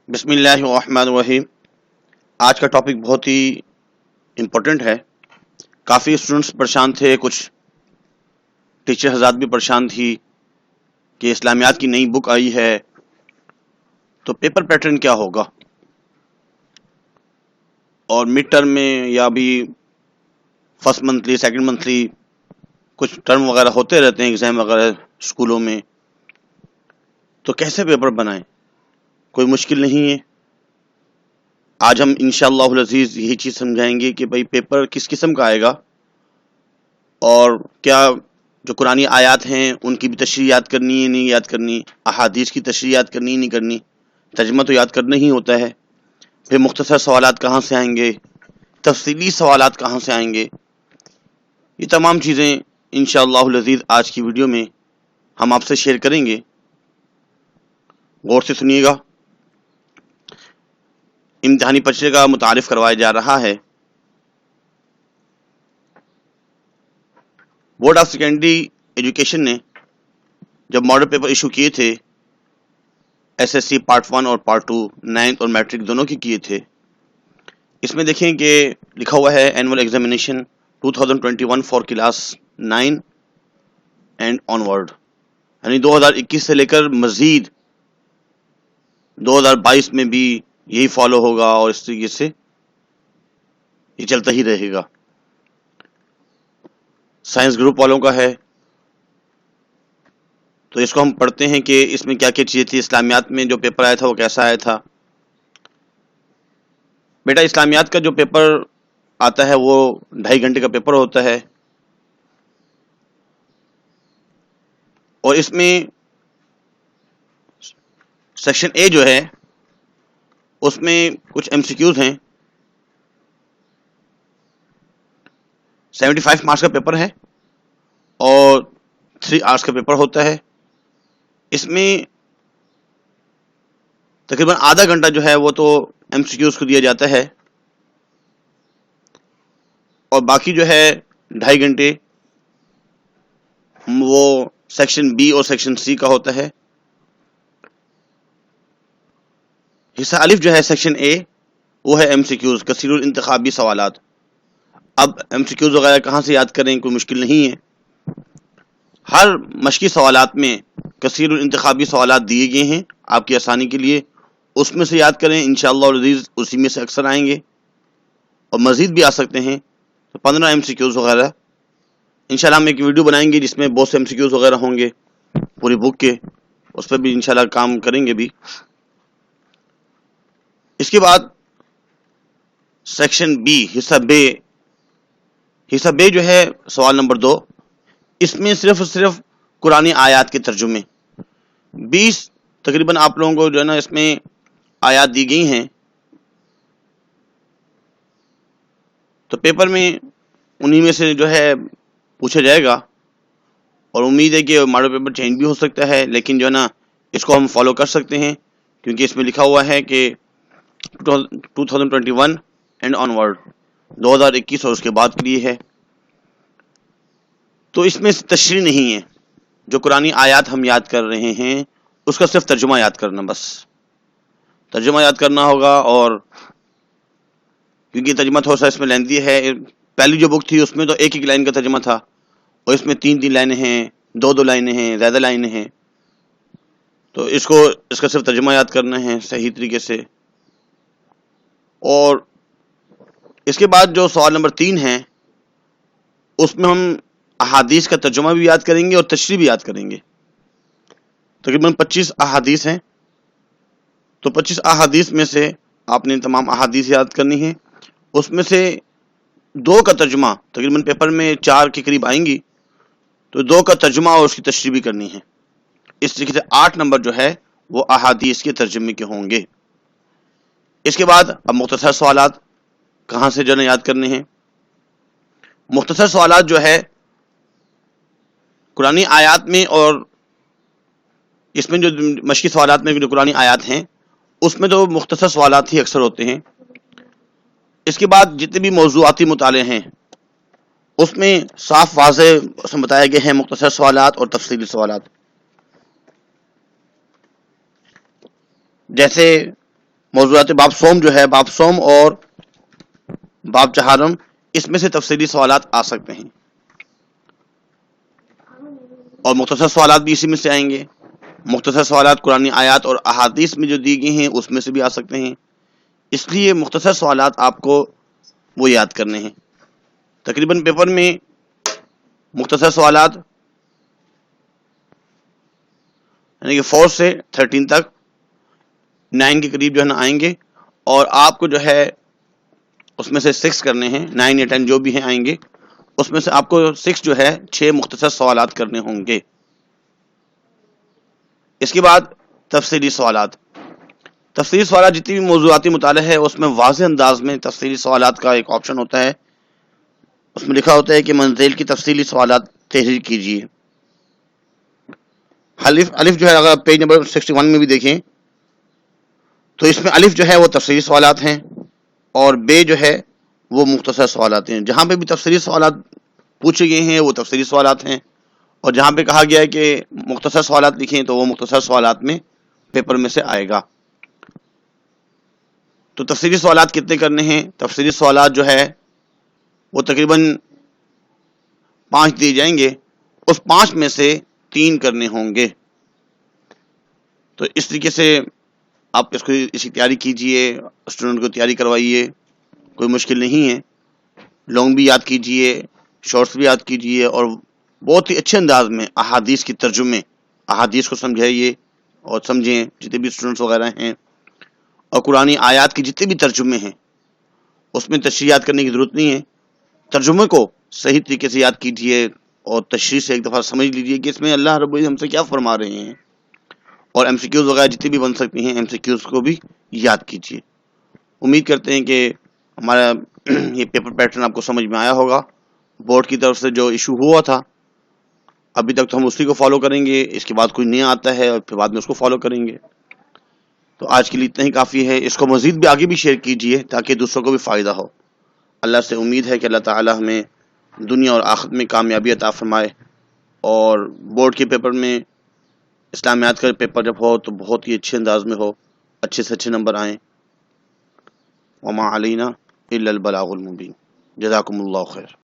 بسم اللہ الرحمن الرحیم۔ آج کا ٹاپک بہت ہی امپورٹنٹ ہے۔ کافی اسٹوڈنٹس پریشان تھے، کچھ ٹیچر حضرات بھی پریشان تھی کہ اسلامیات کی نئی بک آئی ہے تو پیپر پیٹرن کیا ہوگا، اور مڈ ٹرم میں یا بھی فرسٹ منتھلی سیکنڈ منتھلی کچھ ٹرم وغیرہ ہوتے رہتے ہیں ایگزام وغیرہ اسکولوں میں، تو کیسے پیپر بنائیں؟ کوئی مشکل نہیں ہے۔ آج ہم انشاءاللہ العزیز یہی چیز سمجھائیں گے کہ بھائی پیپر کس قسم کا آئے گا، اور کیا جو قرآنی آیات ہیں ان کی بھی تشریح یاد کرنی ہے نہیں یاد کرنی، احادیث کی تشریح یاد کرنی ہے نہیں کرنی، ترجمہ تو یاد کرنا ہی ہوتا ہے، پھر مختصر سوالات کہاں سے آئیں گے، تفصیلی سوالات کہاں سے آئیں گے، یہ تمام چیزیں انشاءاللہ العزیز آج کی ویڈیو میں ہم آپ سے شیئر کریں گے۔ غور سے سنیے گا۔ امتحانی پرچے کا متعارف کروایا جا رہا ہے۔ بورڈ آف سیکنڈری ایجوکیشن نے جب ماڈل پیپر ایشو کیے تھے، ایس ایس سی پارٹ 1 اور پارٹ 2، 9th اور میٹرک دونوں کی کیے تھے، اس میں دیکھیں کہ لکھا ہوا ہے annual examination 2021 for class 9 and on word, یعنی 2021 سے لے کر مزید 2022 میں بھی یہی فالو ہوگا، اور اس طریقے سے یہ چلتا ہی رہے گا۔ سائنس گروپ والوں کا ہے تو اس کو ہم پڑھتے ہیں کہ اس میں کیا کیا چیزیں تھی۔ اسلامیات میں جو پیپر آیا تھا وہ کیسا آیا تھا؟ بیٹا اسلامیات کا جو پیپر آتا ہے وہ 2.5 گھنٹے کا پیپر ہوتا ہے، اور اس میں سیکشن اے جو ہے اس میں کچھ ایم سی کیوز ہیں۔ 75 مارکس کا پیپر ہے اور 3 آورس کا پیپر ہوتا ہے۔ اس میں تقریباً آدھا گھنٹہ جو ہے وہ تو ایم سی کیوز کو دیا جاتا ہے، اور باقی جو ہے 2.5 گھنٹے وہ سیکشن بی اور سیکشن سی کا ہوتا ہے۔ حصہ الف جو ہے سیکشن اے وہ ہے ایم سی کیوز، کثیر الانتخابی سوالات۔ اب ایم سی کیوز وغیرہ کہاں سے یاد کریں، کوئی مشکل نہیں ہے۔ ہر مشقی سوالات میں کثیر الانتخابی سوالات دیے گئے ہیں آپ کی آسانی کے لیے، اس میں سے یاد کریں، انشاءاللہ العزیز اسی میں سے اکثر آئیں گے اور مزید بھی آ سکتے ہیں۔ تو 15 ایم سی کیوز وغیرہ انشاءاللہ ہم ایک ویڈیو بنائیں گے جس میں بہت سے ایم سی کیوز وغیرہ ہوں گے پوری بک کے، اس پہ بھی انشاءاللہ کام کریں گے بھی۔ اس کے بعد سیکشن بی حصہ بے جو ہے سوال نمبر 2، اس میں صرف قرآنی آیات کے ترجمے 20 تقریباً آپ لوگوں کو جو ہے نا اس میں آیات دی گئی ہیں، تو پیپر میں انہی میں سے جو ہے پوچھا جائے گا، اور امید ہے کہ ماڈل پیپر چینج بھی ہو سکتا ہے، لیکن جو ہے نا اس کو ہم فالو کر سکتے ہیں کیونکہ اس میں لکھا ہوا ہے کہ 2021 اینڈ آن ورڈ، 2021 اور اس کے بعد کے لیے ہے۔ تو اس میں تشریح نہیں ہے، جو قرآنی آیات ہم یاد کر رہے ہیں اس کا صرف ترجمہ یاد کرنا، بس ترجمہ یاد کرنا ہوگا، اور کیونکہ ترجمہ تھوڑا سا اس میں لیندی ہے۔ پہلی جو بک تھی اس میں تو ایک لائن کا ترجمہ تھا، اور اس میں 3 لائنیں ہیں، 2 لائنیں ہیں، زیادہ لائنیں ہیں، تو اس کا صرف ترجمہ یاد کرنا ہے صحیح طریقے سے۔ اور اس کے بعد جو سوال نمبر 3 ہے اس میں ہم احادیث کا ترجمہ بھی یاد کریں گے اور تشریح بھی یاد کریں گے۔ تقریباً 25 احادیث ہیں، تو 25 احادیث میں سے آپ نے تمام احادیث یاد کرنی ہیں، اس میں سے 2 کا ترجمہ تقریباً پیپر میں 4 کے قریب آئیں گی، تو 2 کا ترجمہ اور اس کی تشریح بھی کرنی ہے۔ اس طریقے سے 8 نمبر جو ہے وہ احادیث کے ترجمے کے ہوں گے۔ اس کے بعد اب مختصر سوالات کہاں سے جو ہے یاد کرنے ہیں۔ مختصر سوالات جو ہے قرآنی آیات میں، اور اس میں جو مشقی سوالات میں جو قرآنی آیات ہیں اس میں تو مختصر سوالات ہی اکثر ہوتے ہیں۔ اس کے بعد جتنے بھی موضوعاتی مطالعے ہیں اس میں صاف واضح اس میں بتائے گئے ہیں مختصر سوالات اور تفصیلی سوالات۔ جیسے موضوعات باب صوم جو ہے، باب صوم اور باب چہارم، اس میں سے تفصیلی سوالات آ سکتے ہیں، اور مختصر سوالات بھی اسی میں سے آئیں گے۔ مختصر سوالات قرآن آیات اور احادیث میں جو دی گئی ہیں اس میں سے بھی آ سکتے ہیں، اس لیے مختصر سوالات آپ کو وہ یاد کرنے ہیں۔ تقریباً پیپر میں مختصر سوالات یعنی کہ 4 سے 13 تک 9 کے قریب جو ہے نا آئیں گے، اور آپ کو جو ہے اس میں سے 6 کرنے ہیں، 9 یا 10 جو بھی ہیں آئیں گے، اس میں سے آپ کو 6 جو ہے 6 مختصر سوالات کرنے ہوں گے۔ اس کے بعد تفصیلی سوالات جتنی بھی موضوعاتی مطالعہ ہے اس میں واضح انداز میں تفصیلی سوالات کا ایک آپشن ہوتا ہے، اس میں لکھا ہوتا ہے کہ منزل کی تفصیلی سوالات تحریر کیجیے۔ الف جو ہے، اگر آپ پیج نمبر 61 میں بھی دیکھیں تو اس میں الف جو ہے وہ تفصیلی سوالات ہیں، اور بے جو ہے وہ مختصر سوالات ہیں۔ جہاں پہ بھی تفصیلی سوالات پوچھے گئے ہیں وہ تفصیلی سوالات ہیں، اور جہاں پہ کہا گیا ہے کہ مختصر سوالات لکھیں تو وہ مختصر سوالات میں پیپر میں سے آئے گا۔ تو تفصیلی سوالات کتنے کرنے ہیں؟ تفصیلی سوالات جو ہے وہ تقریباً 5 دیے جائیں گے، اس 5 میں سے 3 کرنے ہوں گے۔ تو اس طریقے سے آپ اس کو اسی تیاری کیجئے، اسٹوڈنٹ کو تیاری کروائیے، کوئی مشکل نہیں ہے۔ لانگ بھی یاد کیجئے، شارٹس بھی یاد کیجئے، اور بہت ہی اچھے انداز میں احادیث کی ترجمے، احادیث کو سمجھائیے اور سمجھیں جتنے بھی اسٹوڈنٹس وغیرہ ہیں، اور قرآنی آیات کی جتنے بھی ترجمے ہیں اس میں تشریح یاد کرنے کی ضرورت نہیں ہے، ترجمے کو صحیح طریقے سے یاد کیجئے اور تشریح سے ایک دفعہ سمجھ لیجئے کہ اس میں اللہ رب العزت ہم سے کیا فرما رہے ہیں، اور ایم سی کیوز وغیرہ جتنی بھی بن سکتی ہیں ایم سی کیوز کو بھی یاد کیجئے۔ امید کرتے ہیں کہ ہمارا یہ پیپر پیٹرن آپ کو سمجھ میں آیا ہوگا۔ بورڈ کی طرف سے جو ایشو ہوا تھا ابھی تک تو ہم اسی کو فالو کریں گے، اس کے بعد کوئی نیا آتا ہے اور پھر بعد میں اس کو فالو کریں گے۔ تو آج کے لیے اتنا ہی کافی ہے، اس کو مزید بھی آگے بھی شیئر کیجئے تاکہ دوسروں کو بھی فائدہ ہو۔ اللہ سے امید ہے کہ اللہ تعالی ہمیں دنیا اور آخرت میں کامیابی عطا فرمائے، اور بورڈ کے پیپر میں اسلامیات کا پیپر جب ہو تو بہت ہی اچھے انداز میں ہو، اچھے سے اچھے نمبر آئیں۔ وما علینا الا البلاغ المبین۔ جزاکم اللہ خیر۔